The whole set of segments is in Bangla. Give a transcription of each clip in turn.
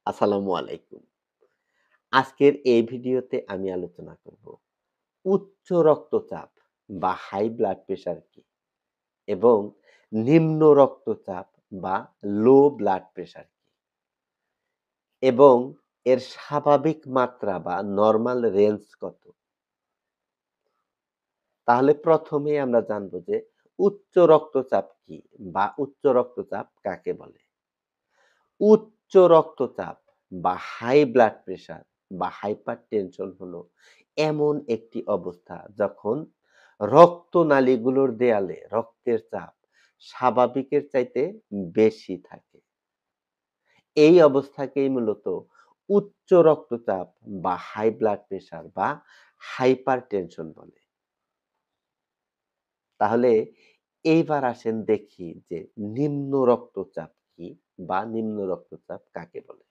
আসসালামু আলাইকুম। আজকের এই ভিডিওতে আমি আলোচনা করব উচ্চ রক্তচাপ বা হাই ব্লাড প্রেশার কি এবং নিম্ন রক্তচাপ বা লো ব্লাড প্রেশার কি এবং এর স্বাভাবিক মাত্রা বা নরমাল রেঞ্জ কত। তাহলে প্রথমেই আমরা জানব যে উচ্চ রক্তচাপ কি বা উচ্চ রক্তচাপ কাকে বলে। উচ্চ রক্তচাপ বা হাই ব্লাড প্রেশার বা হাইপারটেনশন হলো এমন একটি অবস্থা যখন রক্তনালীগুলোর দেয়ালে রক্তের চাপ স্বাভাবিকের চাইতে বেশি থাকে। এই অবস্থাকেই মূলত উচ্চ রক্তচাপ বা হাই ব্লাড প্রেশার বা হাইপারটেনশন বলে। তাহলে এইবার আসেন দেখি যে নিম্ন রক্তচাপ কি বা নিম্ন রক্তচাপ কাকে বলে।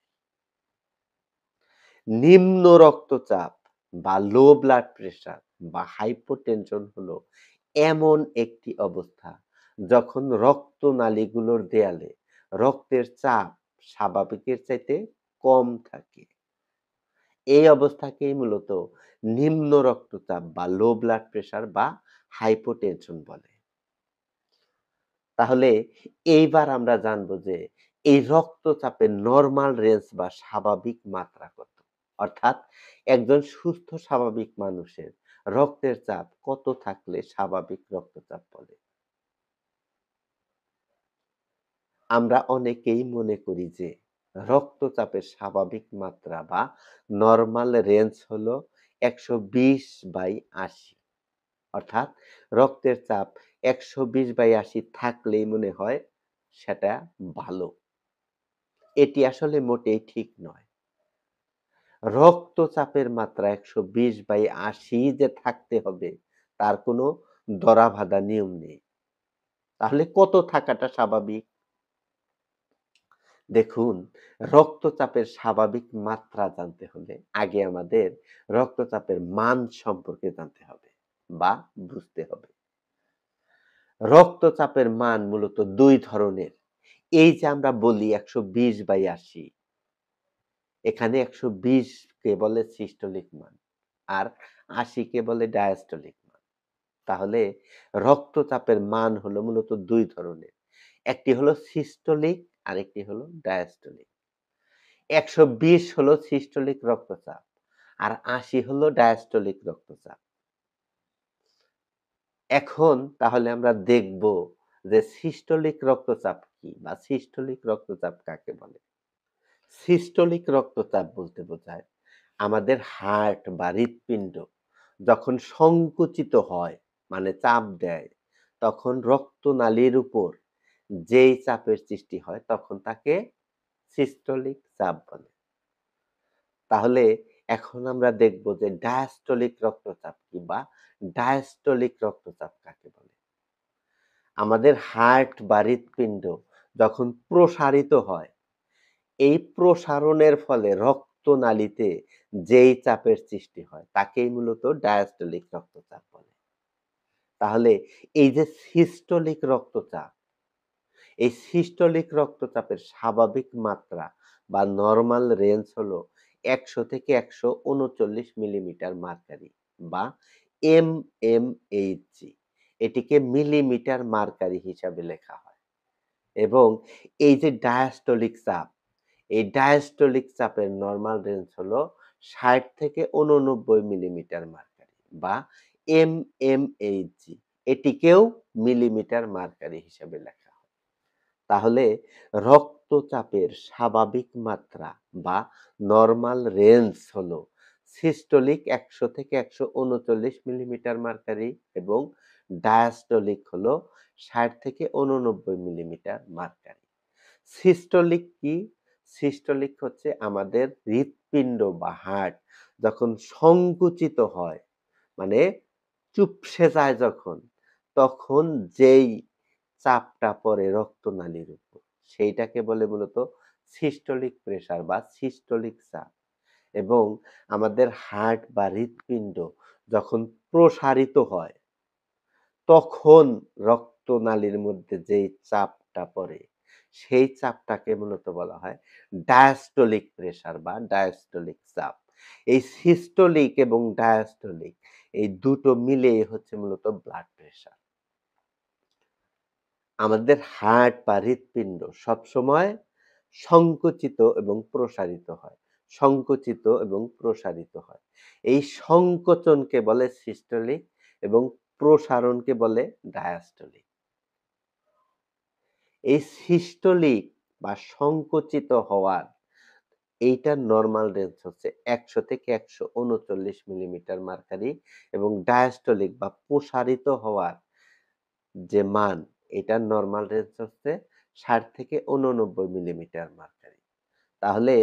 নিম্ন রক্তচাপ বা লো ব্লাড প্রেশার বা হাইপোটেনশন হলো এমন একটি অবস্থা যখন রক্তনালীগুলোর দেয়ালে রক্তের চাপ স্বাভাবিকের চাইতে কম থাকে। এই অবস্থাকেই মূলত নিম্ন রক্তচাপ বা লো ব্লাড প্রেশার বা হাইপোটেনশন বলে। তাহলে এইবার আমরা জানবো যে এই রক্তচাপের নরমাল রেঞ্জ বা স্বাভাবিক মাত্রা কত? অর্থাৎ একজন সুস্থ স্বাভাবিক মানুষের রক্তের চাপ কত থাকলে স্বাভাবিক রক্তচাপ বলে? আমরা অনেকেই মনে করি যে রক্তচাপের স্বাভাবিক মাত্রা বা নরমাল রেঞ্জ হলো ১২০/৮০। অর্থাৎ রক্তের চাপ ১২০/৮০ থাকলেই মনে হয় সেটা ভালো। এটি আসলে মোটেই ঠিক নয়। রক্তচাপের মাত্রা ১২০/৮০ যে থাকতে হবে তার কোনো ধরাবাঁধা নিয়ম নেই। তাহলে কত থাকাটা স্বাভাবিক? দেখুন, রক্তচাপের স্বাভাবিক মাত্রা জানতে হলে আগে আমাদের রক্তচাপের মান সম্পর্কে জানতে হবে বা বুঝতে হবে। রক্তচাপের মান মূলত ২ ধরনের। এই যে আমরা বলি ১২০/৮০, এখানে ১২০ কে বলে সিস্টোলিক মান আর ৮০ কে বলে ডায়াস্টোলিক মান। তাহলে রক্তচাপের মান হলো মূলত ২ ধরনের। একটি হলো সিস্টোলিক আরেকটি হলো ডায়াস্টোলিক। ১২০ হলো সিস্টোলিক রক্তচাপ আর ৮০ হলো ডায়াস্টোলিক রক্তচাপ। এখন তাহলে আমরা দেখব যে সিস্টোলিক রক্তচাপ কি বা সিস্টোলিক রক্তচাপ কাকে বলে। সিস্টোলিক রক্তচাপ বলতে বোঝায় আমাদের হার্ট বা হৃৎপিণ্ড যখন সংকুচিত হয় মানে চাপ দেয় তখন রক্তনালীর উপর যেই চাপের সৃষ্টি হয় তখন তাকে সিস্টোলিক চাপ বলে। তাহলে এখন আমরা দেখব যে ডায়াস্টোলিক রক্তচাপ কি বা ডায়াস্টোলিক রক্তচাপ কাকে বলে। আমাদের হার্ট বা হৃৎপিণ্ড যখন প্রসারিত হয়, এই প্রসারণের ফলে রক্তনালীতে যেই চাপের সৃষ্টি হয় তাকেই মূলত ডায়াস্টোলিক রক্তচাপ বলে। তাহলে এই যে সিস্টোলিক রক্তচাপ, এই সিস্টোলিক রক্তচাপের স্বাভাবিক মাত্রা বা নরমাল রেঞ্জ হলো ১০০ থেকে ১৩৯ মিলিমিটার মার্কারি বা এমএমএইচজি। এটিকে মিলিমিটার মার্কারি হিসাবে লেখা হয়। এবং এই যে ডায়াস্টোলিক চাপ, এই ডায়াস্টোলিক চাপের নরমাল রেঞ্জ হলো ৬০ থেকে ৮৯ মিলিমিটার মার্কারি বা এমএমএইচজি। এটিকেও মিলিমিটার মার্কারি হিসাবে লেখা হয়। তাহলে রক্তচাপের স্বাভাবিক মাত্রা বা নরমাল রেঞ্জ হলো সিস্টোলিক ১০০ থেকে ১৩৯ মিলিমিটার মার্কারি এবং ডায়াস্টোলিক হলো ৬০ থেকে ৮৯ মিলিমিটার মার্কারি। সিস্টোলিক কি? সিস্টোলিক হচ্ছে আমাদের হৃৎপিণ্ড বা হার্ট যখন সংকুচিত হয়, মানে চুপসে যায় যখন, তখন যেই চাপটা পড়ে রক্তনালীর উপর, সেইটাকে বলে মূলত সিস্টোলিক প্রেশার বা সিস্টোলিক চাপ। এবং আমাদের হার্ট বা হৃৎপিণ্ড যখন প্রসারিত হয়, তখন রক্তনালীর মধ্যে যেই চাপটা পড়ে, সেই চাপটাকে মূলত বলা হয় ডায়াস্টলিক প্রেশার বা ডায়াস্টলিক চাপ। এই সিস্টোলিক এবং ডায়াস্টলিক এই দুটো মিলেই হচ্ছে মূলত ব্লাড প্রেশার। আমাদের হার্ট বা হৃৎপিণ্ড সবসময় সংকুচিত এবং প্রসারিত হয়। সংকুচিত এবং প্রসারিত হয়। এই সংকোচনকে বলে সিস্টোলিক এবং প্রসারণকে বলে ডায়াস্টলিক। এই সিস্টোলিক বা সংকুচিত হওয়ার এইটার নরমাল রেঞ্জ হচ্ছে ১০০ থেকে ১৩৯ মিলিমিটার মার্কারি এবং ডায়াস্টলিক বা প্রসারিত হওয়ার যে মান, এটার নরমাল রেঞ্জ হচ্ছে ৬০ থেকে ৮৯ মিলিমিটার মার্কারি। তাহলে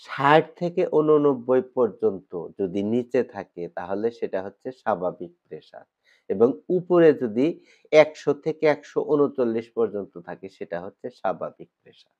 ৬০ থেকে ৮৯ পর্যন্ত যদি নিচে থাকে তাহলে সেটা হচ্ছে স্বাভাবিক প্রেশার এবং উপরে যদি ১০০ থেকে ১৩৯ পর্যন্ত থাকে সেটা হচ্ছে স্বাভাবিক প্রেশার।